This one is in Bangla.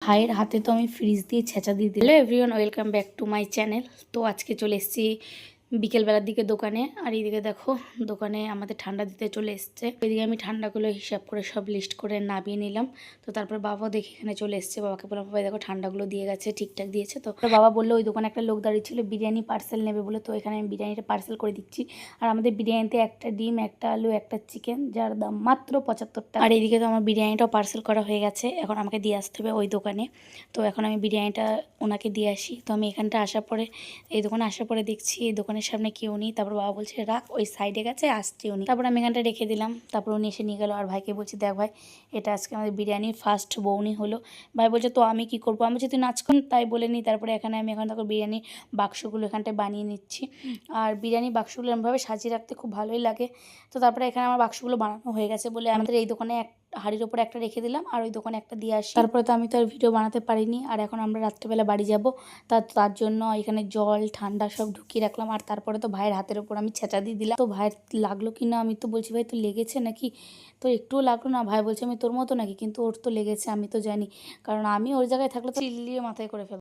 ভাইয়ের হাতে তো আমি ফ্রিজ দিয়ে ছেঁচা দিয়ে দিই। Hello everyone, welcome back to my channel. তো আজকে চলে এসেছি বিকেলবেলার দিকে দোকানে। আর এইদিকে দেখো দোকানে আমাদের ঠান্ডা দিতে চলে এসছে। ওইদিকে আমি ঠান্ডাগুলো হিসাব করে সব লিস্ট করে নামিয়ে নিলাম। তো তারপর বাবাও দেখে এখানে চলে এসছে। বাবাকে বললাম, বাবা দেখো ঠান্ডাগুলো দিয়ে গেছে, ঠিকঠাক দিয়েছে। তো বাবা বললো ওই দোকানে একটা লোক দাঁড়িয়ে ছিল, বিরিয়ানি পার্সেল নেবে বলে। তো এখানে আমি বিরিয়ানিটা পার্সেল করে দিচ্ছি। আর আমাদের বিরিয়ানিতে একটা ডিম, একটা আলু, একটা চিকেন, যার দাম মাত্র 75 টাকা। আর এইদিকে তো আমার বিরিয়ানিটাও পার্সেল করা হয়ে গেছে। এখন আমাকে দিয়ে আসতে হবে ওই দোকানে। তো এখন আমি বিরিয়ানিটা ওনাকে দিয়ে আসি। তো আমি এখানটা আসার পরে, এই দোকানে আসার পরে দেখছি এই দোকানের সামনে কেউ নেই। তারপর বাবা বলছে রাখ, ওই সাইডে গেছে, আসছে উনি। তারপর আমি এখানটা রেখে দিলাম। তারপর উনি এসে নিয়ে গেল। আর ভাইকে বলছি, দেখ ভাই, এটা আজকে আমাদের বিরিয়ানির ফার্স্ট বউনি হলো। ভাই বলছে তো আমি কি করবো? আমি বলছি তুই নাচ কর, তাই বলে নিই। তারপরে এখানে আমি এখন দেখো বিরিয়ানির বাক্সগুলো এখানটায় বানিয়ে নিচ্ছি। আর বিরিয়ানির বাক্সগুলো এমনভাবে সাজিয়ে রাখতে খুব ভালোই লাগে। তো তারপরে এখানে আমার বাক্সগুলো বানানো হয়ে গেছে বলে আমাদের এই দোকানে হাড়ির ওপরে একটা রেখে দিলাম আর ওই দোকানে একটা দিয়ে আসি। তারপরে তো আমি তো আর ভিডিও বানাতে পারিনি। আর এখন আমরা রাত্রেবেলা বাড়ি যাব। তার জন্য এখানে জল ঠান্ডা সব ঢুকিয়ে রাখলাম। আর তারপরে তো ভাইয়ের হাতের ওপর আমি ছেঁচা দিয়ে দিলাম। তো ভাইয়ের লাগলো কি না, আমি তো বলছি ভাই তো লেগেছে নাকি? তো একটুও লাগলো না। ভাই বলছে আমি তোর মতো নাকি, কিন্তু ওর তো লেগেছে, আমি তো জানি, কারণ আমি ওর জায়গায় থাকলে তো চিল্লিয়ে মাথায় করে ফেলতাম।